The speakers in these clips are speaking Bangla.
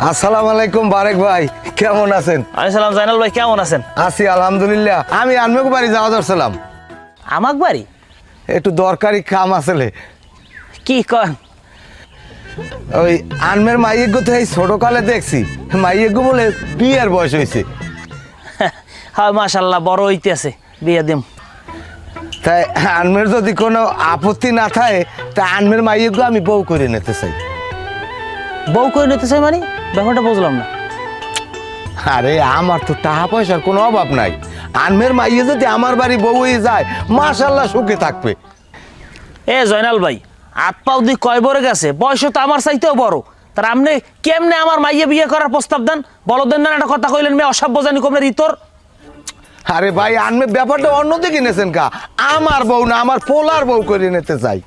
আসসালামু আলাইকুম বারেক ভাই, কেমন আছেন? আসসালাম জাইনাল ভাই, কেমন আছেন? আছি আলহামদুলিল্লাহ। আমি আনমেক বাড়ি যাওয়া দরছিলাম, আমাক বাড়ি? একটু দরকারি কাম আসলে। কি কন? ওই আনমের মাইয়েগো তো এই ছোটকালে দেখছি, মাইয়েগো বলে বিয়ের বয়স হয়েছে। হ্যাঁ মাশাল্লাহ, বড় হইতেছে, বিয়ে দিম। তাই আনমের যদি কোনো আপত্তি না থাকে তা আনমের মাইয়েগো আমি বউ করে নিতে চাই। বউ করে নিতে চাই মানে? ব্যাপারটা বুঝলাম না। আরে আমার তো টাকা পয়সার কোনো অভাব নাই, আনমের মাইয়ে যদি আমার বাড়ি বউ হয়ে যায় মাশাল্লাহ সুখে থাকবে। এ জয়নাল ভাই, হাত পাও দিয়ে কয় বড় গেছে, বয়স তো আমার চাইতেও বড়। তার আপনি কেমনে আমার মাইয়ে বিয়ে করার প্রস্তাব দেন? বলদেন না একটা কথা কইলেন, মেয়ে অসভ্য জানি কমের ইতর। আরে ভাই আনমে ব্যাপারটা অন্যদিকে নেছেন কা, আমার বউ না আমার পোলার বউ করে নিতে চাই।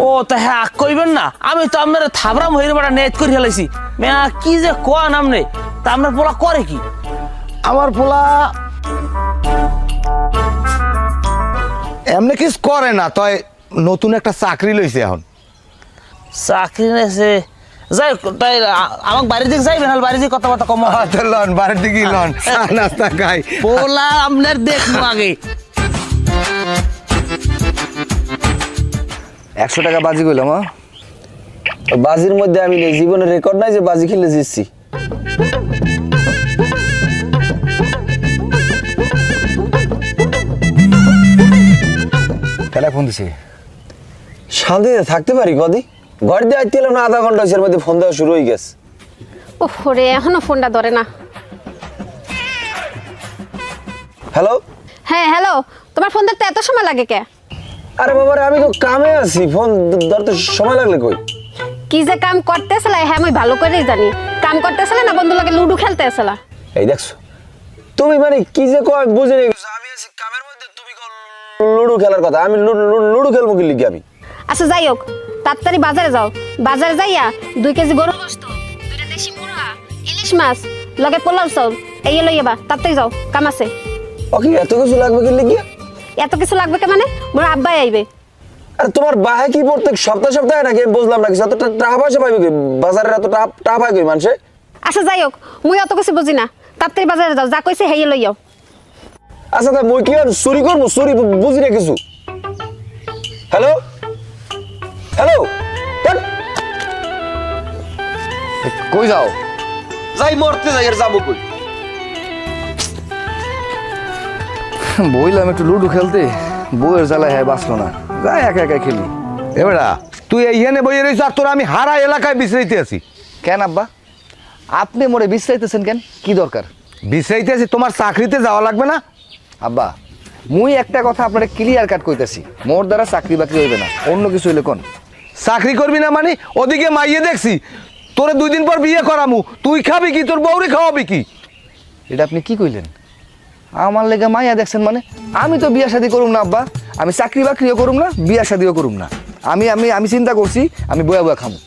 ও তা হ্যাঁ কইবেন না, আমি তো আপনার থাবরাম হইরে বেড়া নেট করে ফেলাইছি। মেয়া কি যে কোয়া নামনে, তা আপনার পোলা করে কি? আমার পোলা এমনি কিছু করে না, তয় নতুন একটা চাকরি লইছে এখন। চাকরি নেছে? যাই তাই আমাকে বাড়ির দিকে যাইবেন, বাড়ির দিকে কথাবার্তা কম লন বাড়ির দিকে লন, চা নাস্তা খাই। পোলা আপনার দেখবো আগে। 100 টাকা বাজি কইলাম। বাজির মধ্যে আমি নেই, জীবনের রেকর্ড নাই যে বাজি খেলে জিতছি। কেডা ফোন দিছে? শান্তিতে থাকতে পারি কদি? ঘর দিয়ে আইতে এলাম না, আধা ঘন্টা হয়েছে, মধ্যে ফোন দেওয়া শুরু হয়ে গেছে। ওরে এখনো ফোনটা ধরে না। হ্যালো। হ্যাঁ হ্যালো, তোমার ফোন ধরতে এত সময় লাগে কে? আরে বাবারে, আমি তো কামে আছি, ফোন ধরতে সময় লাগলে কই? কি যে কাম করতেছিলা হ্যাঁ আমি ভালো করেই জানি। কাম করতেছিলা না বন্ধু লাগে লুডো খেলতেছিলা? এই দেখছো তুমি মানে কি যে কয় বুঝে নিয়ে গেছো। আমি আছি কামের মধ্যে, তুমি কও লুডো খেলার কথা। আমি লুডো খেলবো কি লিখি আমি? আচ্ছা যাই হোক, তাড়াতাড়ি বাজারে যাও। বাজারে যাইয়া 2 কেজি গরু গোশত, 2টা দেশি মুরগা, ইলিশ মাছ, লগে পোলাও চাউল এই লইবা। তাড়াতাড়ি যাও, কাম আছে। ওকে, এত কিছু লাগবে কি লিখি? এত কিছু লাগবে কে মানে? মোর আব্বাই আইবে। আরে তোমার বাহে কি প্রত্যেক সপ্তাহে সপ্তাহে নাকি? আমি বুঝলাম না কিছু। এত টাকা পয়সা পাইবে কি? বাজারের এত টাকা পাই কই মানুষে? আচ্ছা যাই হোক, মুই অত কিছু বুঝি না। তাড়াতাড়ি বাজারে যাও, যা কইছে হেই লইয়াও। আচ্ছা তা মুই কি আর চুরি করবো? চুরি বুঝি না কিছু। হ্যালো হ্যালো, কই যাও? যাই মরতে যাই, আর যাবো কই? বইলাম একটু লুডো খেলতে, বউয়ের জ্বালায় হ্যাঁ বাঁচলো না, যাই একা একা খেলি। এবারা তুই এইখানে বইয়ে রয়েছ আর তোর আমি হারা এলাকায় বিশ্রাইতে আছি। কেন আব্বা, আপনি মোরে বিশ্রাইতেছেন কেন? কি দরকার? বিশ্রাইতে আছি, তোমার চাকরিতে যাওয়া লাগবে না? আব্বা মুই একটা কথা আপনারা ক্লিয়ার কাট কইতেছি, মোর দ্বারা চাকরি বাকরি হইবে না, অন্য কিছু হইলে কোন? চাকরি করবি না মানে? ওদিকে মাইয়ে দেখছি তোরে 2 দিন পর বিয়ে করামু, তুই খাবি কি? তোর বউরে খাওয়াবি কি? এটা আপনি কি কইলেন? আমার লেগে মাইয়া দেখছেন মানে? আমি তো বিয়া শাদী করুম না আব্বা, আমি চাকরি বাকরিও করুম না, বিয়া শাদীও করুম না। আমি আমি আমি চিন্তা করছি আমি বয়া বয়া খামু।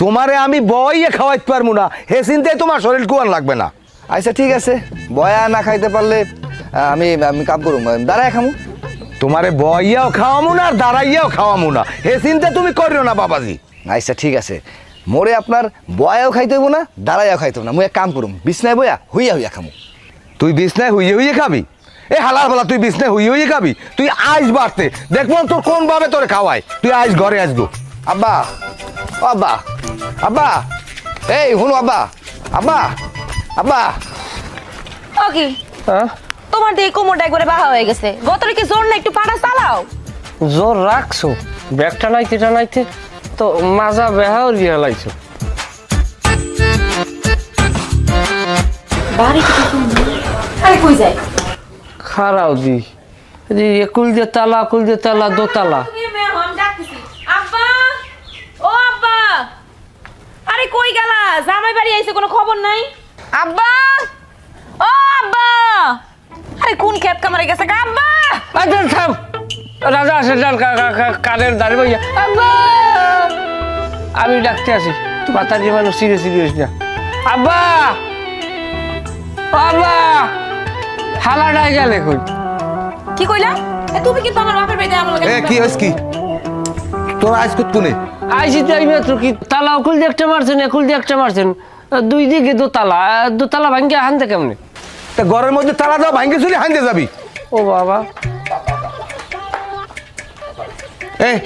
তোমারে আমি বইয়ে খাওয়াইতে পারবো না, হে চিন্তায় তোমার শরীর কুয়ান লাগবে না। আচ্ছা ঠিক আছে, বয়া না খাইতে পারলে আমি আমি কাম করুম, দাঁড়ায় খামু। তোমারে বইয়াও খাওয়ামু না আর দাঁড়াইয়াও খাওয়ামু না, হে চিন্তা তুমি করিও না বাবাজি। আচ্ছা ঠিক আছে, মোরে আপনার বয়াও খাইতে হইব না, দাঁড়াইয়াও খাইতে হইব না, মুই এক কাম করুম, বিছনায় বয়া হইয়া হইয়া খামু। তুই বিছনায় হুইয়ে হুইয়ে খাবি? এ হালার বলা, তুই বিছনায় হুইয়ে হুইয়ে খাবি? তুই আইস বাড়তে দেখবো তোর কোন ভাবে তোরে খাওয়ায়। তুই আইস ঘরে আসবো। আব্বা ও আব্বা, আব্বা এই হুনু আব্বা, আব্বা আব্বা। ও কি তোমার দিয়ে কোমরটা একবারে বাহা হয়ে গেছে, গতরে কি জোর না একটু পাটা চালাও। জোর রাখছো, ব্যাগটা নাইতে তো মাজা বেহাও রিয়া লাইছো। বাড়ি থেকে আরে কই যায়? খারাও দি একুল দিয়ে তালা দোতলা। আব্বা ও আব্বা, আরে কই গেলা? জামাই বাড়ি আইছে, কোনো খবর নাই? আব্বা ও আব্বা, আরে কোন ক্ষেত কামারে গেছে গা আব্বা? আচ্ছা থাম, রাজা আসে ডাল কানের দাঁড়ি ভাইয়া। আব্বা আমি ডাকতে আসি, মাতারি মানুষ সিরিয়াস না। আব্বা আব্বা, হালাটাই গেলে কই? কি কইলা? তুমি কিন্তু আমার বাপের বাড়িতে আমার এ কি হইছ কি? তোর আইস কুত কোনে? আইসি তাই মাত্র কি তালা অকুল দিয়ে একটা মারছেন একুল দিয়ে একটা মারছেন দুই দিকে দোতলা ভাঙ্গে হানতে কেমনে তা ঘরের মধ্যে তালা দেওয়া ভাঙ্গে চুরি হানতে যাবি? ও বাবা এই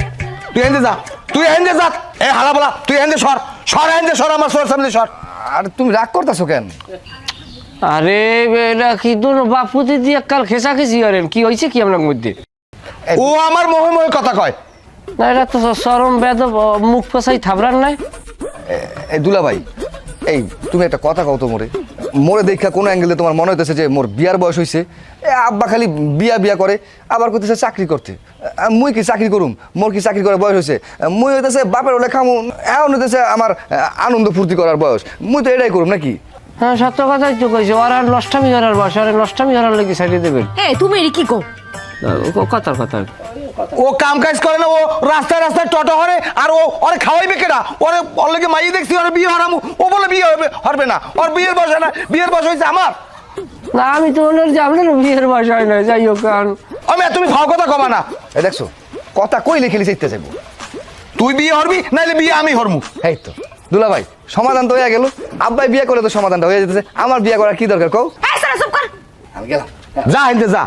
তুই হেন্দে যা, তুই হেন্দে যা। এ হালা বলা তুই হেন্দে সর হেন্দে সর, আমার সর সামনে সর। আর তুমি রাগ করতেছো কেন? আরে এটা কি তোর বাপুতে দিয়ে কাল খেসাখেসি করেন কি হয়েছে কি আপনার মধ্যে? ও আমার মোহে কথা কয়। না এটা তো চরম বেদ মুখ পেশাই থাবরান নাই। এই দুলা ভাই, এই তুমি একটা কথা কও তো মোরে দেখা কোন অ্যাঙ্গেলে তোমার মনে হইতেছে যে মোর বিয়ার বয়স হইছে? আব্বা খালি বিয়া করে আবার কইতেছে চাকরি করতে। মুই কি চাকরি করুম? মোর কি চাকরি করার বয়স হইছে? মুই হইতেছে বাপের ওলে খামু, এখন হইতেছে আমার আনন্দ ফুর্তি করার বয়স। মুই তো এটাই করুম নাকি? হ্যাঁ সত্য কথাই তো কইছে, ওর আর নষ্টামি করার বয়স, আর নষ্টামি করার লাগি ছাড়িয়ে দেবেন। তুমি এর কি কো? কথার কথা ও কাম কাজ করে না, ও রাস্তায় টোটো হরে, আর ও ওরে খাওয়াইবে কেনা? ওরে ওর লাগে মাই দেখছি, ওরে বিয়ে হরামু, ও বলে বিয়ে হবে না, ওর বিয়ের বয়স না, বিয়ের বয়স হয়েছে আমার। না আমি তো মনে হচ্ছে আপনার বিয়ের বয়স হয় না, যাই হোক তুমি ভাও কথা কমা না। এই দেখছো কথা কইলে খেলি চাইতে যাবো। তুই বিয়ে হরবি নাইলে বিয়ে আমি হরমু। এই তো দুলা ভাই, সমাধান তো হয়ে গেল। আব্বাই বিয়ে করে তো সমাধানটা হয়ে যেতেছে, আমার বিয়ে করার কি দরকার কও? এই সারা চুপ কর। আমি গেলাম। যা হেন্দে যা।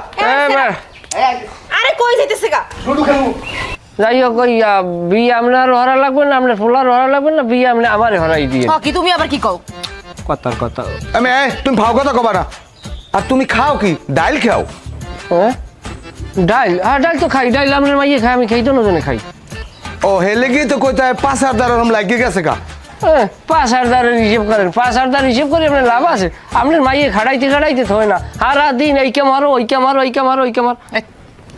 আরে কই যাইতেছে গা? যাই হোক ওই বিয়ে আপনার হরা লাগবে না, আপনার ফুলার হরা লাগবে না, বিয়ে আপনি আমার হরাই দিয়ে কি তুমি আবার কি কও? কথার কথা। তুমি ভাও কথা কবা না। আর তুমি খাও কি? ডাইল খাও? হ্যাঁ ডাইল, হ্যাঁ ডাইল তো খাই, ডাইল আপনার মাইয়ে খাই, আমি খাই তো নজনে খাই। ও হেলে গিয়ে তো কোথায় 5,000 ওরম লাগিয়ে গেছে গা। 5,000 হিসেব করেন, 5,000 হিসেব করে আপনার লাভ আছে? আপনার মাইয়ে খাড়াইতে হয় না, সারা দিন এইকে মারো ওইকে মারো ওইকে মারো ওইকে মারো।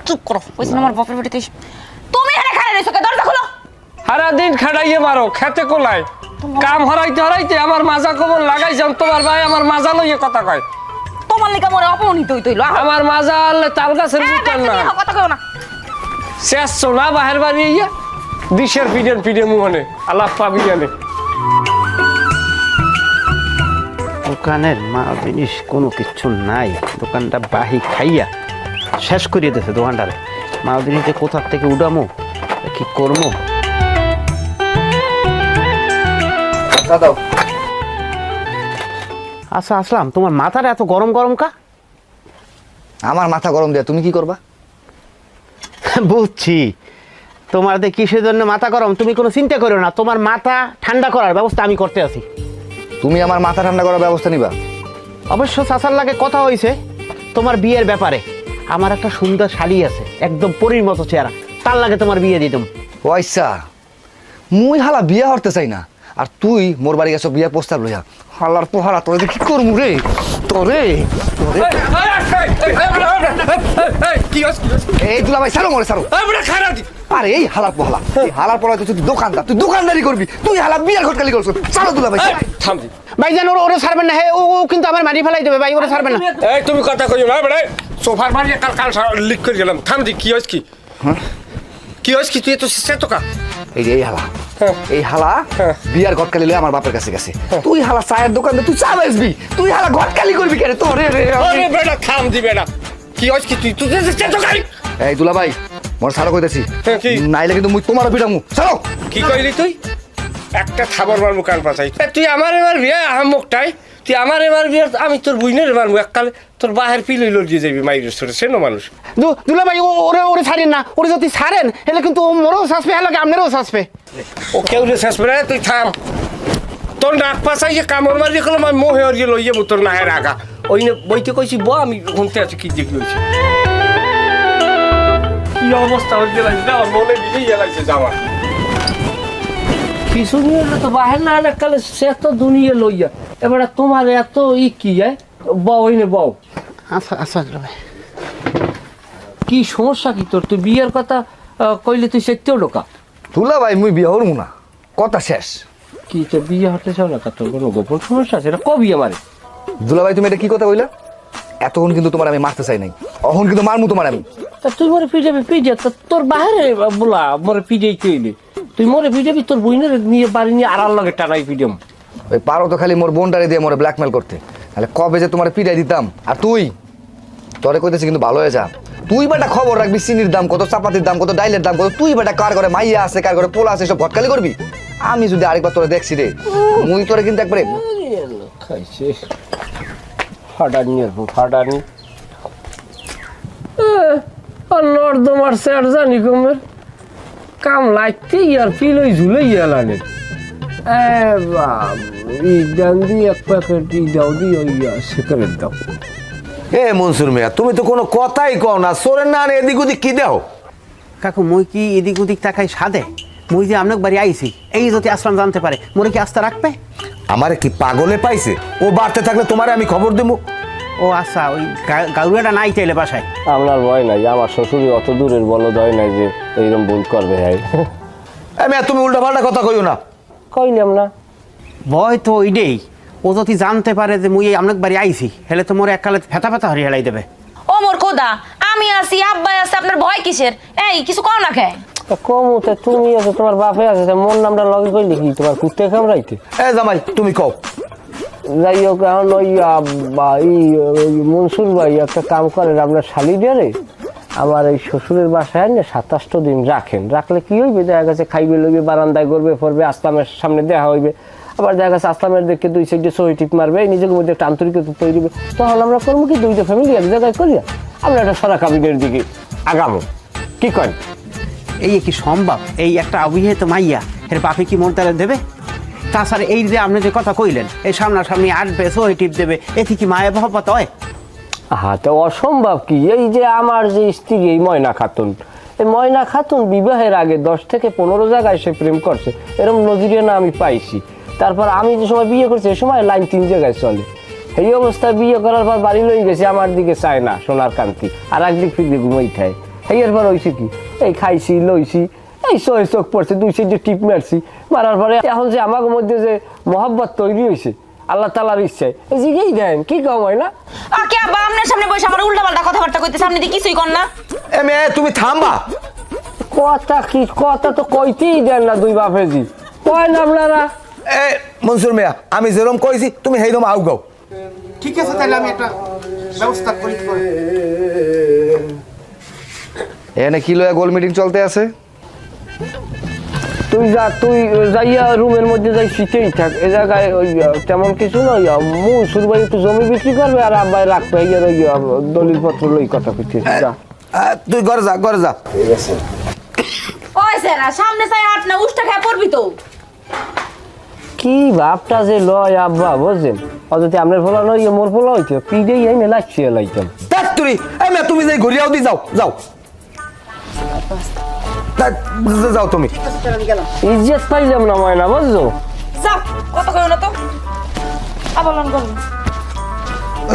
চুপ করো, ওইসব আমার বাপের বাড়িতে এসে তুমি এখানে খাড়া রইছো কে? দরজা খোলো। সারা দিন খাড়াইয়ে মারো, খেতে কোলায় কাম হরাইতে আমার মাজা কবর লাগাইছাম, তোমার ভাই আমার মাজা লইয়ে কথা কয়। তোমার লিগা মোরে অপমানিত হইতইলো। আমার মাজা আনলে তাল গাছের বুতার না, কথা কও না। শেষ না বাহের বাড়ি ইয়া দিশের পিডে মুহনে আলাপ পাবি জানে। দোকানের মাল জিনিস কোনো কিচ্ছু নাই, দোকানটা বাহি খাইয়া শেষ করিয়ে দিয়েছে দোকানটারে। মাল জিনিসটা কোথার থেকে উঠামো, কি করবো? দাদাও আচ্ছা আসলাম, তোমার মাথাটা এত গরম কা? আমার মাথা গরম দেয়া তুমি কি করবা? বুঝছি তোমার কিসের জন্য মাথা গরম, তুমি কোনো চিন্তা করো না, তোমার মাথা ঠান্ডা করার ব্যবস্থা আমি করতে আছি। তুমি আমার মাথা ঠান্ডা করার ব্যবস্থা নিবা? অবশ্য চাচার লাগে কথা হয়েছে তোমার বিয়ের ব্যাপারে। আমার একটা সুন্দর শাড়ি আছে, একদম পরীর মতো চেহারা, তার লাগে তোমার বিয়ে দিতাম। পয়সা মুই হালা বিয়া হরতে চাই না, আর তুই মোর বাড়ি গেছো বিয়া প্রস্তাব লইয়া। হালার পোহারা তোরে কি করমু রে তোরে। এই দুলা ভাই ছাড়ো মোরে ছাড়ো। আরে এই হালার পোহালা, এই হালার পোহালা তুই দোকানদার, তুই দোকানদারি করবি, তুই হালা বিয়ার ঘটকালি করছো। ছাড়ো দুলা ভাই। ভাই জান ওরে ছাড়বেন না, ও কিন্তু আমার মারি ফেলাই দেবে ভাই, ওরে ছাড়বেন না। এই তুমি কথা কইও না বড়, সোফার মারিয়ে কাল লিক করে গেলাম। থাম দি, কি হইছে কি? কি হইছে কি? তুই তো সে তো কা এই যে এই হালা বিয়ার ঘটকালি লয়ে আমার বাপের কাছে গেছে। তুই হালা চায়ের দোকানে তুই চা বেচবি, তুই হালা ঘটকালি করবি কেন তোরে রে? আরে বেটা থাম দি বেটা, কি হইছে কি? তুই সে তো কাই। এই দুলা ভাই মোর ছাড়ো কইতাছি, কি? নাইলে কিন্তু মুই তোমারও পিটামু। ছাড়ো। কি কইলি তুই? একটা খাবার মারমু কান পাছাই। তুই আমার এবার বিয়ে আহমকটাই, তুই আমার এবার বিয়ে, আমি তোর বুইনের মারমু এককালে, তোর বাহের পিল লই দিয়ে যাবি মাইরের সরে। সে মানুষ দুলা ভাই ওরে ছাড়েন না, ওরে যদি ছাড়েন হেলে কিন্তু মোরও শাসবে, হেলে আপনারও শাসবে। ও কেউ রে শেষ করে তুই থাম। তোর নাক পাছাই যে কামড় মারিয়ে গেলাম, আমি মোহে হরিয়ে লই যাবো তোর নাহের আগা। ওই নে বইতে কইছি ব, আমি শুনতে আছি কি দেখি হয়েছে। কি অবস্থা হয়ে লাগছে না, মনে বিজে গেলাইছে যাওয়া। কিছু নিয়ে তো বাহের না এককালে সে তো দুনিয়া লইয়া, এবারে তোমার এত কি বউ ওই নে বউ। আচ্ছা আচ্ছা দুলা ভাই, কি সমস্যা কি তোর? তুই বিয়ের কথা কইলে তুই সেটাও ঢোকা। দুলা ভাই মুই বিয়া হরমু না, কথা শেষ। কি তোর বিয়ে হতে চাও না? তোর কোনো গোপন সমস্যা আছে? এটা কবি আমারে। দুলা ভাই তুমি এটা কি কথা কইলা? এতক্ষণ কিন্তু তোমার আমি মারতে চাই নাই, অহন কিন্তু মারমু তোমার আমি। তা তুই মরে পিটাবি পিটে, তোর বাহিরে বলা মরে পিটেই কইলি। তুই মরে পিটাবি, তোর বইনের নিয়ে বাড়ি নিয়ে আড়াল লাগে টানাই পিটাম। ওই পারো তো খালি মোর বোনটারে দিয়ে মোরে ব্ল্যাকমেল করতে, তাহলে কবে যে তোমার পিটাই দিতাম। আর তুই তোরে কইতেছি কিন্তু ভালো হয়ে যা, তুই বেটা খবর রাখবি চিনির দাম কত, চাপাতির দাম কত, ডাইলের দাম কত, তুই বেটা কার করে মাইয়া আছে কার করে পোলা আছে সব ঘটকালি করবি। আমি যদি আরেকবার তোরা দেখছি রে, মুই তোরা কিন্তু একবারে খাইছে ফাটানি ফাটানি নর্দমার স্যার জানি কমের কাম লাগতে ইয়ার ফিল ওই ঝুলে ইয়ালানে দাম দিয়ে এক প্যাকেট দাও দিয়ে সিগারেট দাও। এ মনসুর মিয়া, তুমি তো কোনো কথাই কও না, সোরের না এদিক ওদিক কি দাও? কাকু মই কি এদিক ওদিক তাকাই সাদে? মুই যে আপনার বাড়ি আইছি, এই যদি আসলাম জানতে পারে মোরে কি আস্থা রাখবে? আমারে কি পাগলে পাইছে? ও বাড়তে থাকলে তোমারে আমি খবর দেবো। ও আচ্ছা, ওই গাউরিয়াটা নাই চাইলে বাসায়। আপনার ভয় নাই, আমার শ্বশুর অত দূরের বলদ হয় নাই যে এইরকম ভুল করবে। হ্যাঁ মিয়া, তুমি উল্টা পাল্টা কথা কইও না। কইলাম না, ভয় তো ওইটাই, ও যদি জানতে পারে যে মুই আপনার বাড়ি আইছি, হেলে তো মোরে এককালে ফেতা ফেতা হরি হেলাই দেবে। ও মোর খোদা, আমি আছি, আব্বাই আছে, আপনার ভয় কিসের? এই কিছু কও না খায়। কমুতে তুমি আছে, তোমার বাপে আছে, মোর নামটা লগে কইলি কি তোমার কুত্তে কামড়াইতে? এ জামাই তুমি কও। যাই হোক, এখন ওই মনসুর ভাই একটা কাম করেন, আপনার শালি দিয়ে আমার এই শ্বশুরের বাসায় না 27 দিন রাখেন। রাখলে কি হইবে, দেখা গেছে খাইবে লইবে, বারান্দায় করবে পড়বে, আসলামের সামনে দেখা হইবে, আবার দেখা গেছে আসলামের দেখে 2 সাইডে সহি টিপ মারবে, নিজের মধ্যে একটা আন্তরিকতা তৈরি হবে। তখন আমরা করবো কি, 2টা ফ্যামিলি এক জায়গায় করিয়া আমরা একটা সারা কাবিনের দিকে আগামো। কি করেন? এই কি সম্ভব? এই একটা অবিবাহিত মাইয়া এর বাপে কি মন তারা দেবে? তাছাড়া এই যে আপনি যে কথা কইলেন, এই সামনাসামনি আসবে, সহি টিপ দেবে, এতে কি মায়া মহব্বত হয়? হ্যাঁ, তো অসম্ভব কি? এই যে আমার যে স্ত্রী এই ময়না খাতুন, এই ময়না খাতুন বিবাহের আগে 10 থেকে 15 জায়গায় সে প্রেম করছে, এরকম নজিরিয়া না আমি পাইছি। তারপর আমি যে সময় বিয়ে করছি, এই সময় লাইন 3 জায়গায় চলে। এই অবস্থায় বিয়ে করার পর বাড়ি লই গেছে, আমার দিকে চায় না সোনার কান্তি, আর একদিক ফিরে ঘুমাই খায়। এরপর হয়েছে কি, এই খাইছি লইছি, এই সহে চোখ পড়ছে, 2 সাইডে টিপ মারছি, মারার পরে এখন যে আমার মধ্যে যে মহব্বত তৈরি হয়েছে আল্লাহ তাআলার ইচ্ছায়, জিগেই দেন। কি কম হয় না? আর কে আব্বা আপনার সামনে বসে আমার উল্টাপাল্টা কথাবার্তা কইতে, সামনে দিয়ে কিছুই কর না। এ মেয়ে তুমি থামবা। কথা কি, কথা তো কইতেই দেন না দুই বাপেজি, কয় না আপনারা? এ মনসুর মিয়া, আমি যেরকম কইছি তুমি সেইরকম আউ গাও। ঠিক আছে, তাহলে আমি একটা ব্যবস্থা করি। এনে কি লয়া গোল মিটিং চলতে আছে? তুই যাইয়া রুমের মধ্যে যাই শীতেই থাক, এ জায়গায় ওই তেমন কিছু নয়। মনসুর ভাই একটু জমি বিক্রি করবে আর আব্বাই রাখবে, দলিল পত্র লই কথা কইতে যা। তুই ঘরে যা, ঘরে যা। ওই সেরা সামনে চাই হাট না, উষ্টা খেয়ে পড়বি তো। কি ভাবটা যে লয় আব্বা, বুঝছেন? অযথা আপনার ফোলা নয়, মোর ফোলা হইতো পিডেই আইনে লাগছে লাইতাম। তুই এই মেয়ে, তুমি যাই ঘুরিয়াও দি, যাও যাও যাও তুমি। ইজ্জত পাইলাম না ময়না, বুঝছো? যাও, কথা কইও না তো, আবার লন করুন।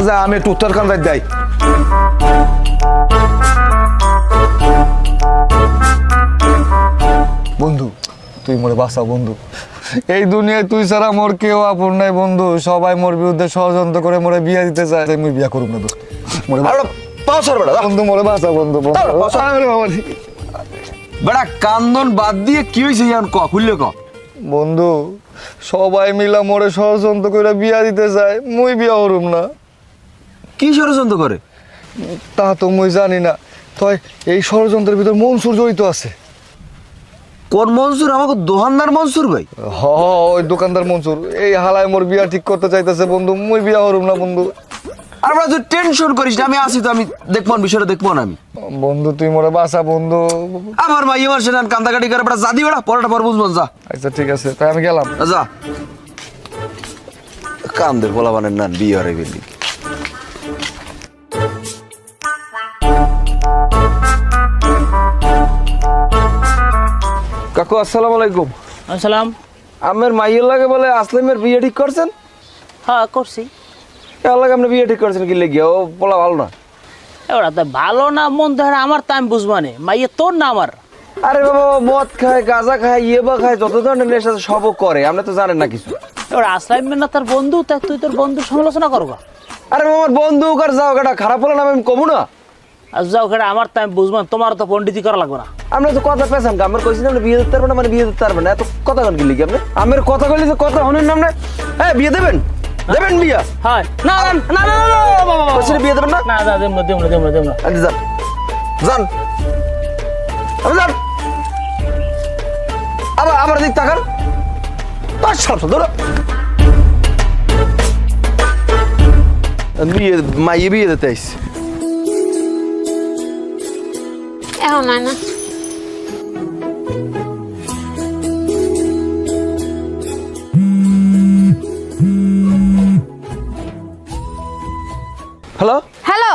যা, আমি একটু উত্তরখান রাত যাই। বন্ধু তুই মোরে বাঁচাও বন্ধু, এই দুনিয়ায় তুই ছাড়া মোর কেউ আপন নাই বন্ধু, সবাই মোর বিরুদ্ধে ষড়যন্ত্র করে মোরে বিয়া দিতে চায়, তাই মুই বিয়া করুম না দোস্ত। মোরে পাওসার বেড়া বন্ধু, মোরে বাঁচাও বন্ধু, বেড়া কান্দন বাদ দিয়ে কি হয়েছে ইয়ান ক, খুললে ক। বন্ধু সবাই মিলা মোরে ষড়যন্ত্র করে বিয়া দিতে চায়, মুই বিয়া করুম না। কি ষড়যন্ত্র করে? তা তো মুই জানি না, তাই এই ষড়যন্ত্রের ভিতর মনসুর জড়িত আছে। কোন মনসুর? আমাকে দোকানদার মনসুর ভাই? হ ওই দোকানদার মনসুর, এই হালায় মোর বিয়া ঠিক করতে চাইতেছে বন্ধু, মুই বিয়া করুম না বন্ধু। আর বড়া তুই টেনশন করিস না, আমি আসি তো, আমি দেখবো বিষয়টা, দেখবো না আমি। বন্ধু তুই মোরে বাঁচা বন্ধু। আমার ভাই আমার সেটা কান্দাকাটি করে বেড়া, যা দি বেড়া, পরেটা পর বুঝবো, যা। আচ্ছা ঠিক আছে, তাই আমি গেলাম। যা, কান্দের বলা মানে না বিয়ে হারাই ফেললি। কাকু আসসালামু আলাইকুম। আসসালাম। আমের মাইয়ের লাগে বলে আসলামের বিয়ে ঠিক করছেন? হ্যাঁ করছি। এর লাগে আপনি বিয়ে ঠিক করছেন কি লেগে? ও বলা ভালো না। এবার তো ভালো না মন ধরে আমার তো আমি বুঝবা নে, মাইয়ে তোর না আমার। আরে বাবা, মদ খায়, গাঁজা খায়, ইয়েবা খায়, যত ধরনের নেশা সবও করে, আপনি তো জানেন না কিছু। এবার আসলাম না তার বন্ধু, তা তুই তোর বন্ধুর সমালোচনা করবা? আরে আমার বন্ধু আর যাও কাটা খারাপ হলো না, আমি কমু না। আর যাও খেড়ে আমার তো আমি বুঝবা, তোমার তো পণ্ডিতি করা লাগবে না। আপনি তো কথা পেয়েছেন, আমার কইছেন আপনি বিয়ে দিতে পারবেন না, মানে বিয়ে দিতে পারবেন না, এত কথা কন কি লিখি আপনি? আমার কথা কইলে যে কথা হনের নাম না। হ্যাঁ বিয়ে দেবেন, দেবেন বিয়া? হয় না না না না না বাবা, কইছেন বিয়ে দেবেন না? না দেব না দেব না দেব না দেব না। আচ্ছা যান। যান আপনি যান আবার দিক তাকান পাঁচ সাল ধরো মাইয়ে বিয়ে দিতে আইস এখন না না হ্যালো হ্যালো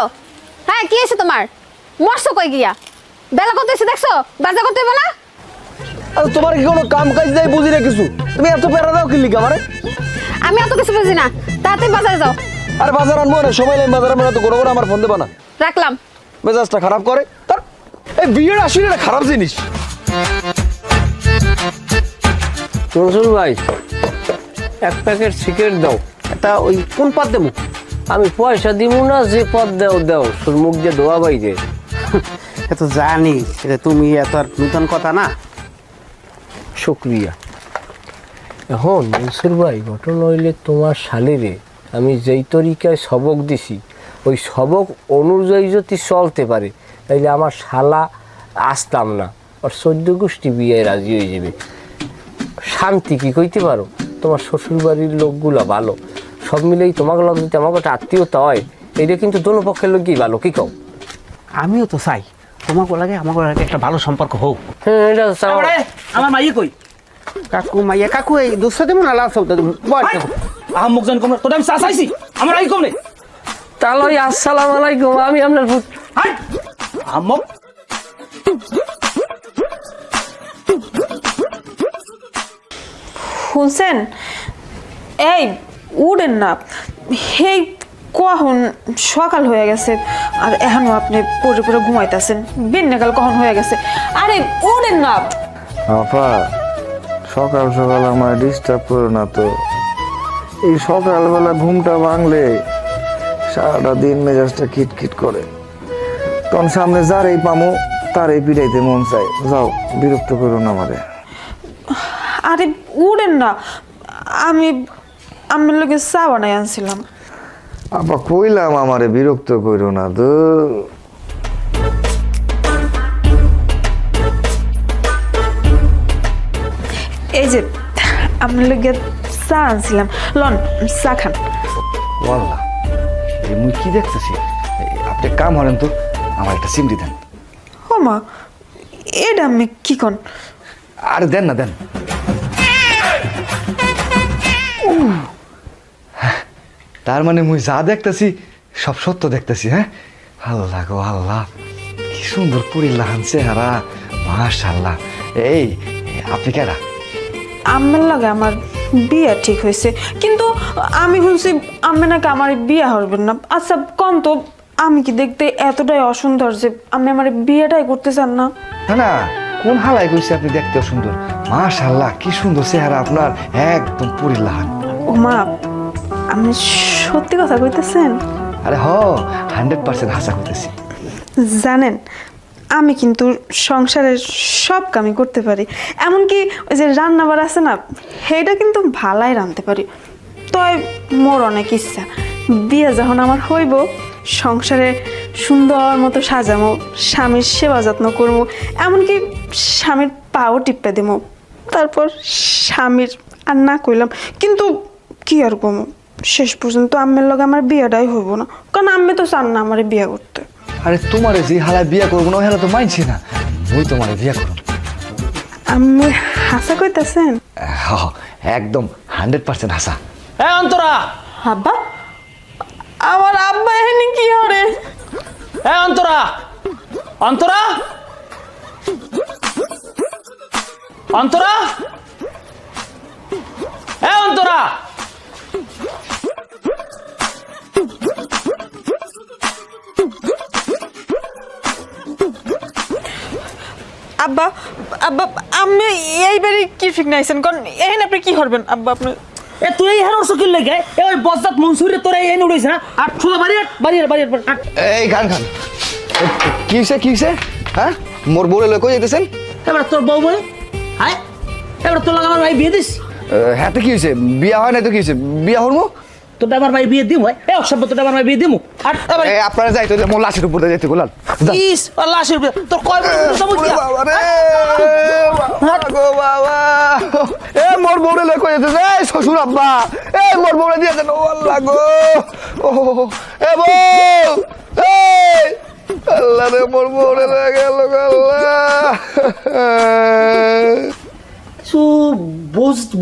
হ্যাঁ কি আছে তোমার মরছো কই গিয়া বেলা কত হয়েছে দেখছো বাজার করতে হইব না আরে তোমার কি কোনো কাম কাজ দেয় বুঝি না কিছু তুমি এত প্যারা দাও কি লিখা আমারে আমি এত কিছু বুঝি না তাড়াতাড়ি বাজারে যাও আরে বাজার আনবো না সময় নেই বাজার আনবো না তো কোনো আমার ফোন দেবা না রাখলাম মেজাজটা খারাপ করে তার এই বিয়ের আসলে একটা খারাপ জিনিস মনসুর ভাই এক প্যাকেট সিগারেট দাও। তা ওই কোন পথ দেবো? আমি পয়সা দিব না, যে পদ দেও দেও, তোর মুখ দিয়ে ধোয়া বাইরে। এত জানি এটা তুমি এত আর নূতন কথা না। শুক্রিয়া। এখন মনসুর ভাই ঘটনা হইলে তোমার শালিরে আমি যেই তরিকায় সবক দিছি ওই সবক অনুযায়ী যদি চলতে পারে তাইলে আমার শালা আসতাম না, আর 14 গোষ্ঠী বিয়ে রাজি হয়ে যাবে। শান্তি কি কইতে পারো? তোমার শ্বশুরবাড়ির লোকগুলো ভালো, সব মিলেই তোমাকে লোক যদি আমাকে একটা আত্মীয়তা হয় এইটা কিন্তু দোনো পক্ষের লোকই ভালো, কি কও? আমিও তো চাই তোমাকে লাগে আমাকে লাগে একটা ভালো সম্পর্ক হোক। হ্যাঁ এটা চাও। আমার মাইয়ে কই? কাকু মাইয়া কাকু এই দুশো দেবো না লাল সব দেবো। আহম মুখ জান কম তোর আমি চা চাইছি, আমার আই কম রে। তাহলে আসসালামু আলাইকুম, আমি আপনার হাই আহম শুনছেন? এই উড়েন না, এই কখন সকাল হয়ে গেছে আর এখনো আপনি পরে পরে ঘুমাইতেছেন। বিন্যাকাল কখন হয়ে গেছে, আরে উড়েন না। আপা সকাল সকাল আমার ডিস্টার্ব করো না তো। এই সকালবেলা ঘুমটা ভাঙলে সারাটা দিন মেজাজটা খিটখিট করে, তখন সামনে যার এই পামো তার এই পিড়াইতে মন চায়। যাও, বিরক্ত করো না আমারে। আরে উড়েন না, আমি আমার লোকে চা বানাই আনছিলাম। আপা কইলাম আমারে বিরক্ত করো না তো। এই যে আপনার লোকে চা আনছিলাম, লন চা খান। ওয়াল্লাহ, এই মুই কি দেখতেছি? আপনি কাম হলেন তো, আমার একটা সিমটি দেন। ও মা, এটা আমি কি কন? আরে দেন না, দেন। তার মানে মুই যা দেখতেছি সব সত্য দেখতেছি। হ্যাঁ, আল্লাহ গো আল্লাহ, কি সুন্দর পরিলাহান চেহারা, মাশাআল্লাহ। এই আপনি কেডা? আম্মের লাগে আমার বিয়ে ঠিক হয়েছে, কিন্তু আমি শুনছি আম্মে নাকি আমার বিয়ে হবেন না। আচ্ছা কন তো, আমি কি দেখতে এতটাই অসুন্দর যে আমি আমার বিয়েটাই করতে চান না? না না, কোন হালাই কইছে আপনি দেখতেও সুন্দর? মাশাআল্লাহ, কি সুন্দর চেহারা আপনার, একদম পরিলাহান। ও মা, আপনি সত্যি কথা কইতেছেন? আরে হ, 100% হাসা কইতেছি। জানেন, আমি কিন্তু সংসারের সব কামই করতে পারি, এমনকি ওই যে রান্নাবার আছে না, সেইটা কিন্তু ভালাই রাঁধতে পারি। তবে মোর অনেক ইচ্ছা বিয়ে যখন আমার হইব, সংসারে সুন্দর মতো সাজামো, স্বামীর সেবা যত্ন করবো, এমনকি স্বামীর পাও টিপে দেবো। তারপর স্বামীর আর না কইলাম, কিন্তু কি আর কমো, শেষ পর্যন্ত আম্মের লগে আমার বিয়েটাই হইব না, কারণ আম্মে তো চান না আমার বিয়ে করতে। আরে তোমারে যে হালায় বিয়া করবো না, হেলা তো মানছি না, মুই তোমারে বিয়া করব। আম্মে হাসা কইতাছেন? একদম 100% হাসা। এ অন্তরা, আব্বা, আমার আব্বা এখানে কি হরে? এ অন্তরা, অন্তরা, অন্তরা, এ অন্তরা। আব্বা, আব্বা, আমি এইবারে কি ঠিক নাইছেন, কারণ এখানে আপনি কি করবেন? আব্বা আপনি এ তুই এই হারো সকিল লাগে এ ওই বজ্জাত মনসুরে তোরে এই উড়াইছ না, আর ছোলা বাড়ি এই গান খান, কিসে কিসে? হ্যাঁ, মোর বলে লই কই যাইতেছেন? এবার তোর বউ বলে হাই, এবার তোর লাগে আমার ভাই বিয়ে দিস। হ্যাঁ তো কি হয়েছে? বিয়া হয় না তো কি হয়েছে? বিয়া হরমো। তোটা আমার ভাই বিয়ে দিমু এ অসভ্য তোটা আমার ভাই বিয়ে দিমু আর এবার এই আপনারা যাইতে হইলে মোর লাশের উপরে যাইতে গোলাল ইস লাশের বিয়ে তোর কয় বছর সবুজ দিয়া বাবা রে গো বাবা এ মোর বউরে লই কই যেতে এই শ্বশুর আব্বা এই মোর বউরে দিয়েছে ও আল্লাহ গো ও এ বউ এই আল্লাহ রে মোর বউরে লই গেল আল্লাহ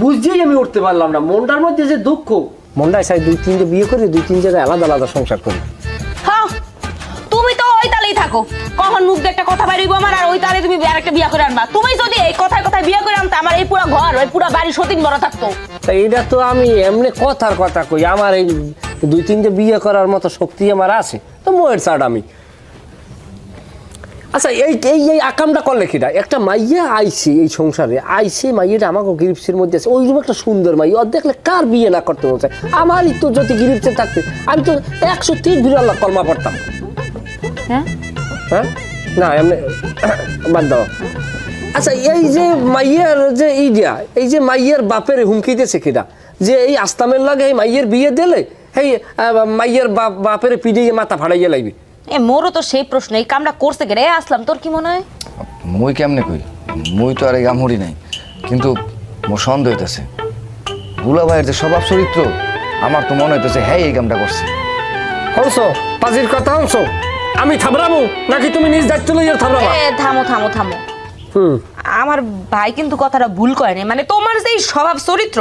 বুঝতেই আমি উঠতে পারলাম না মনটার মধ্যে যে দুঃখ মনটায় চাই 2-3 বিয়ে করে 2-3 জায়গায় আলাদা আলাদা সংসার করি। হ্যাঁ তুমি তো ওই তালেই থাকো, কখন মুখ দিয়ে একটা কথা বাইরিব আমার, আর ওই তালে তুমি আরেকটা বিয়ে করে আনবা। তুমি যদি এই কথায় কথায় বিয়ে করে আনতে আমার এই পুরো ঘর ওই পুরো বাড়ি সতীন বড় থাকতো। তা এটা তো আমি এমনি কথার কথা কই, আমার এই 2-3 বিয়ে করার মতো শক্তি আমার আছে তো মোয়ের ছাড় আমি। আচ্ছা এই এই এই আকামটা করলে কিনা একটা মাইয়া আইছে এই সংসারে আইছে মাইয়াটা আমাকে গিরিপসের মধ্যে আছে ওইরকম একটা সুন্দর মাইয়া ওর দেখলে কার বিয়ে না করতে বলছে আমারই তো যদি গিরিপসে থাকতে আমি তো 103 ভিড় আল্লাহ কলমা পড়তাম। হ্যাঁ হ্যাঁ না এমনি বাদ দাও। আচ্ছা এই যে মাইয়ার যে ইডিয়া এই যে মাইয়ার বাপের হুমকি দিয়েছে কিনা যে এই আস্তামের লাগে এই মাইয়ের বিয়ে দিলে এই মাইয়ের বাপের পিডিয়ে মাথা ফাড়াইয়া লাগবে। এ মোরও তো সেই প্রশ্ন, এই কামটা করছে কে রে আসলাম, তোর কি মনে হয়? মুই কেমনে কই মুই তো আর এই গামহরি নাই, কিন্তু মোর সন্দেহ হইতেছে দুলা ভাইয়ের যে স্বভাব চরিত্র আমার তো মনে হইতেছে হ্যাঁ এই কামটা করছে। হংস পাজির কথা হংস আমি থাবরাবো নাকি তুমি নিজ দায়িত্ব লইয়া থাবরাবা? এ থামো থামো থামো, আমার ভাই কিন্তু কথাটা ভুল করেনি, মানে তোমার যে এই স্বভাব চরিত্র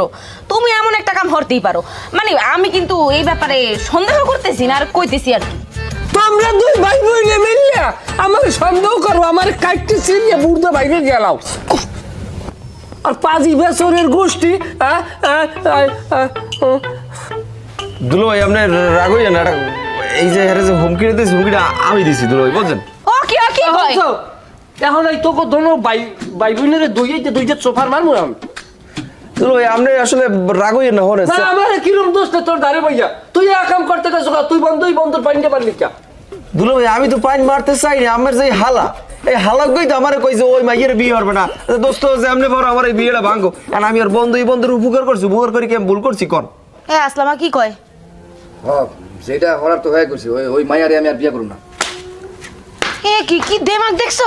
তুমি এমন একটা কাম করতেই পারো, মানে আমি কিন্তু এই ব্যাপারে সন্দেহ করতেছি না আর কইতেছি আর কি। তোমরা দুই ভাই বোনে মিললে আমার সন্দেহ করো আমার কাটতে ছিড়িয়ে বুড়দা বাইরে গেলাও আর পাজি বেসরের গোষ্ঠী। দুলো ভাই আপনি রাগ হইয়া না, এই যে হেরে যে হুমকি দিয়েছে হুমকিটা আমি দিছি দুলো ভাই বুঝছেন। ও কি কয়? এখন এই তোকে দোনো ভাই বোনের দুইটা সোফার মারবো আমি। দুলো ভাই আপনি আসলে রাগ হইয়া না হরে না আমার কিরম দোষ তোর দাঁড়ে ভাইয়া তুই কাম করতে গেছো তুই বন্ধুর পানিটা পারলি কা? দুলো ভাই আমি তো পাইন মারতে চাই না, আমার যে হালা এই হালাক গই তো আমারে কই যে ওই মাইয়ের বিয়ে হবে না দোস্ত যে আপনি বড় আমার এই বিয়েটা ভাঙো, আর আমি আর বন্ধুর উপকার করছি, উপকার করি কি আমি ভুল করছি কোন? এ আসলামা কি কয়? যেটা হওয়ার তো হয়ে করছি ওই মাইয়ারে আমি আর বিয়ে করব না। এ কি দেমাগ দেখছো?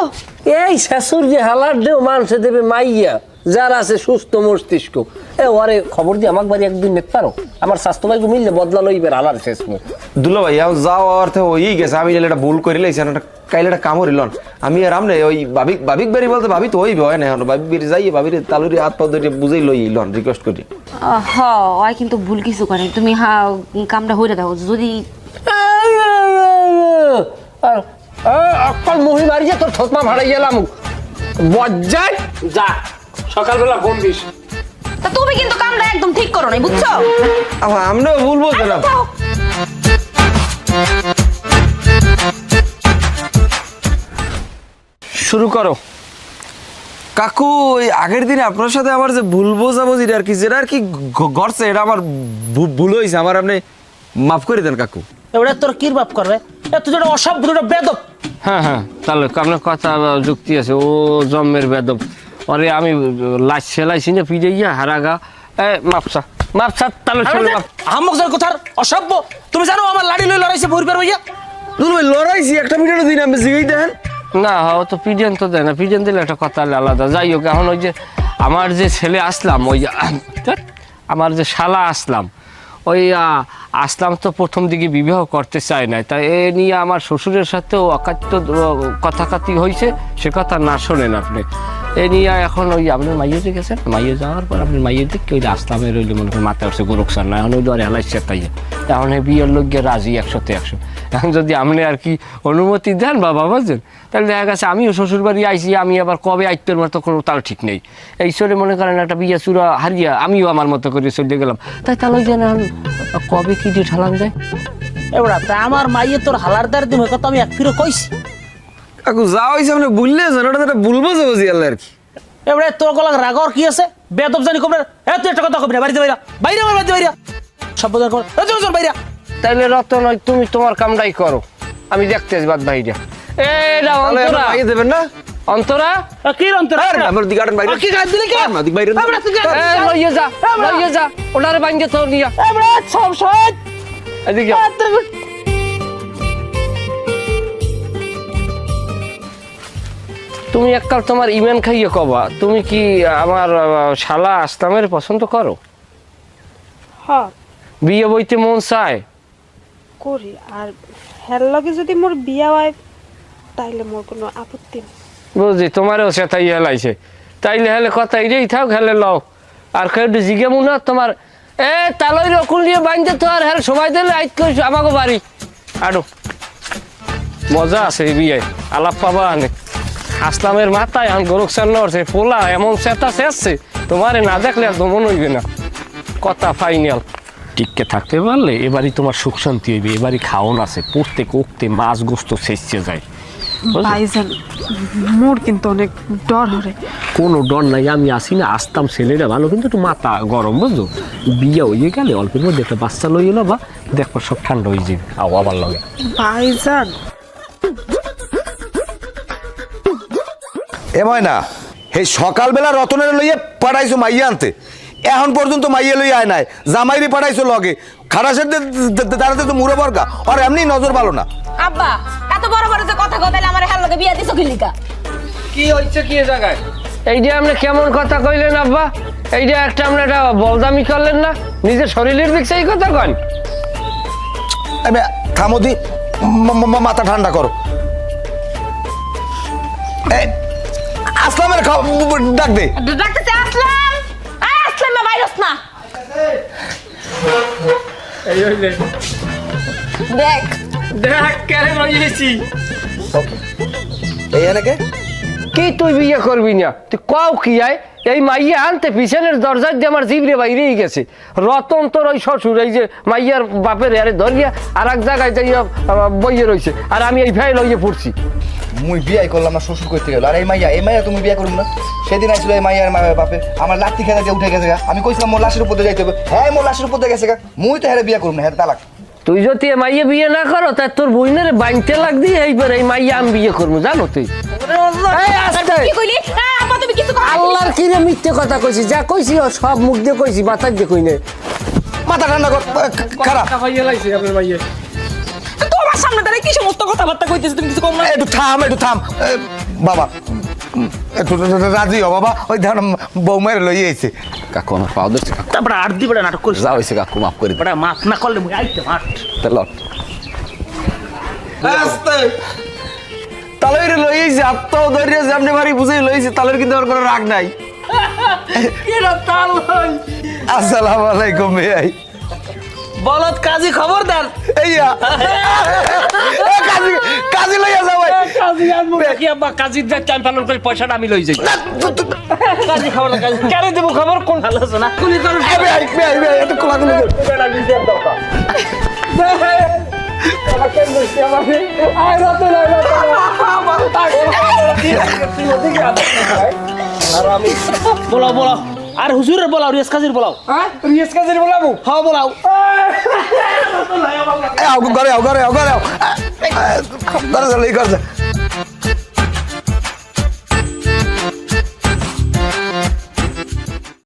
এই শাশুর যে হালার দেও মানুষে দেবে মাইয়া যার আছে সুস্থ মস্তিষ্ক এ ওরে খবর দিয়ে আমাকে বাড়ি একদিন নিতে পারো আমার স্বাস্থ্য ভাইকে মিললে বদলা লইবে হালার শেষ মুখ। দুলো ভাই যাও অর্থ ওই গেছে, আমি এটা ভুল করে লাইছি একটা কাইলে একটা কামড় লন আমি আর আমনে ওই ভাবিক বাড়ি বলতে ভাবি তো ওই হয় না এখন ভাবি বেরিয়ে যাই ভাবির তালুরি হাত পা ধরে বুঝেই লই লন রিকোয়েস্ট করি। হ ওই কিন্তু ভুল কিছু করে, তুমি কামটা হইরে দাও যদি অকল মহি মারিয়ে তোর ঠোঁটমা ভাড়াই গেলাম বজ্জায় যা সকালবেলা ফোন দিস। তা তুমি কিন্তু কামটা একদম ঠিক করো নাই বুঝছো? আমরা ভুল বলতে না শুরু করো। কাকু ওই আগের দিনে আপনার সাথে আমার যে ভুল বোঝাবুঝিটা আর কি যেটা আর কি ঘটছে এটা আমার ভুল হয়েছে, আমার আপনি মাফ করে দেন কাকু। এবারে তোর কি বাপ করবে তুই যেটা অসভ্য দুটো বেদব। হ্যাঁ হ্যাঁ তাহলে আপনার কথা যুক্তি আছে ও জন্মের বেদব আরে আমি সেলাইছি না পিজে গিয়া হারাগা মাপসা তাহলে হামক যার কথার অসভ্য। তুমি জানো আমার লাড়ি লই লড়াইছে পরিবার ভাইয়া দুলো ভাই লড়াইছি একটা ভিডিও দিন আমি জিগাই দেন না ও তো পিডিয়ান তো দেয় না, পিডিয়ান দিলে একটা কথা আলাদা। যাই হোক এখন ওই যে আমার যে ছেলে আসলাম ওই আমার যে শালা আসলাম ওই আসলাম তো প্রথম দিকে বিবাহ করতে চায় না, তাই এ নিয়ে আমার শ্বশুরের সাথেও অকাত্য কথাকাতি হয়েছে, সে কথা না শোনেন আপনি। এ নিয়ে এখন ওই আপনার মাইয়ে যে গেছেন মাইয়ে যাওয়ার পর আপনার মাইয়ের দিকে ওই আসলামের রইলে মনে করেন মাথায় উঠছে গোরকসার না, এখন ওই আর এলাইছে তাই এখন এই বিয়ের লোক গিয়ে রাজি 100-100। এখন যদি আপনি আর কি অনুমতি দেন বাবা বুঝছেন তাহলে দেখা গেছে আমিও শ্বশুর বাড়ি আইসি, আমি আবার কবে আইতের মতো কোনো তার ঠিক নেই, এই চলে মনে করেন একটা বিয়ে চূড়া হারিয়া আমিও আমার মতো করে চলে গেলাম, তাই তাহলে যেন কবে কি দিয়ে ঠালান যায়। এবার তা আমার মাইয়ে তোর হালারদার দিন কথা আমি এক ফিরে কইছি কাকু যা হয়েছে আপনি বুঝলেছেন ওটা ভুল বোঝাবুঝি আল্লাহ আর কি। এবারে তোর গলা রাগর কি আছে বেদব জানি কবে তুই একটা কথা কবি না বাড়িতে বাইরা বাইরে আমার বাড়িতে বাইরা সব বোঝার কর বাইরা। তাইলে রতন তুমি তোমার কামটাই করো আমি দেখতে বাদ ভাইরা দেবেন না অন্তরা কি অন্তর আমার দিকে আটেন বাইরে কি গাছ দিলে কি আমার দিকে বাইরে লইয়ে যা ওটারে বাইঙ্গে তোর নিয়া সব সব এদিকে তুমি এককাল তোমার ইমেন খাইয়ে কবা তুমি কি আমার শালা আসলামের পছন্দ করো হ্যাঁ বিয়ে বইতে মন চায় করি আর হের লগে যদি মোর বিয়া হয় তাইলে মোর কোনো আপত্তি নেই বুঝি তোমারও সেটাই হেলাইছে তাইলে হেলে কথা এটাই থাক হেলে লও আর কেউ জিগে মনে তোমার তালই রকুল নিয়ে বাঁধতে তো আর হেল সবাই দিলে আইত কই আমাকে বাড়ি আরো মজা আছে এই বিয়ে আলাপ পাবা আনে আসলামের মাথায় এখন গরুকসান নড়ছে পোলা এমন সেটা শেষছে তোমারে না দেখলে আর দমন হইবে না কথা ফাইনাল টিককে থাকতে পারলে এবারই তোমার সুখ শান্তি হইবে এবারই খাওন আছে পড়তে কোকতে মাছ গোস্ত শেষে যায় ভাইজান মোর কিন্তু অনেক ডর হরে কোনো ডর নাই আমি আসি না আসতাম ছেলেরা ভালো কিন্তু একটু মাথা গরম বুঝছো বিয়ে হয়ে গেলে অল্পের মধ্যে একটা বাচ্চা লই এলো বা দেখবার সব ঠান্ডা হয়ে যাবে আবার লগে ভাইজান এময় না হে সকালবেলা রতনের লইয়ে পাঠাইছো মাইয়া আনতে এখন পর্যন্ত মাইয়া লইয়া আয় নাই জামাইরি পাঠাইছো লগে খারাসের দাঁড়াতে তো মুড়ো বরকা আর এমনি নজর ভালো না আব্বা এত বড় বড় যে কথা কথাইলে আমার হের লগে বিয়া দিছো কিলিকা কি হচ্ছে কি জায়গায় এইটা আপনি কেমন কথা কইলেন আব্বা এইটা একটা আপনি একটা বলদামি করলেন না নিজের শরীরের দিক সেই কথা কন থামোদি মাথা ঠান্ডা করো আসলামের ডাক দে ডাকতেছে আসলাম আসলাম না ভাইরাস না এই হইলে দেখ দেখ কেন লইয়েছি এই এনেকে কি তুই বিয়ে করবি না তুই কও কি আয় এই মাইয়া আনতে পিছনের দরজার দিয়ে আমার জিবরে বাইরেই গেছে রতন তোর ওই শ্বশুর এই যে মাইয়ার বাপের আরে ধরিয়া আর এক জায়গায় যাইয়া বইয়ে রয়েছে আর আমি এই ভাই লইয়ে পড়ছি মুই বিয়াই করলাম না শ্বশুর করতে গেল আর এই মাইয়া তুমি বিয়া করুন না সেদিন আসলো এই মাইয়ার বাপে আমার লাঠি খেলা দিয়ে উঠে গেছে গা আমি কইছিলাম মোর লাশের উপর দিয়ে যাইতে হবে হ্যাঁ মোর লাশের উপর দিয়ে গেছে গা মুই তো হ্যাঁ বিয়া করুন না হ্যাঁ তালাক তুই যদি এ মাইয়া বিয়ে না করো তা তোর বইনের বাঁধতে লাগদি এইবার এই মাইয়া আমি বিয়ে করবো জানো তুই এই আস্তে। কি কইলি আব্বা তুমি কিছু কও আল্লাহর কিরে মিথ্যে কথা কইছি যা কইছি ও সব মুখ দিয়ে কইছি মাথা দিয়ে কই নাই মাথা ঠান্ডা কর খারাপ তোমার সামনে দাঁড়িয়ে কি সমস্ত কথাবার্তা কইতেছ তুমি কিছু কম না একটু থাম বাবা একটু রাজি হ বাবা ওই ধর বৌমার লই আইছে কাকু আমার পাও ধরছে কাকু তারপরে আর দিবে নাটক করিস যা হয়েছে কাকু মাফ করে বড় মাফ না করলে মুই আইতে মাঠ লট তালের লই আইছে আত্মাও ধরিয়ে যেমনি বাড়ি বুঝেই লইছে তালের কিন্তু আর কোনো রাগ নাই আসসালামু আলাইকুম ভাই বলত কাজী খবর দেন এইয়া কাজী লইয়া যাও ভাই কাজী আনবো কি আব্বা কাজীর যা চাল পালন করে পয়সাটা আমি লই যাই কাজী খবর কাজী কেন দেব খবর কোন ভালো আছে না কুলি করো ভাই এত কোলাকুলি বলাও বলাও আর হুজুরের বলাও রিয়াজ কাজীর বলাও রিয়াজ কাজীর বলাবো হ্যাঁ বলাও ঘরে ঘরে ঘরে ঘরে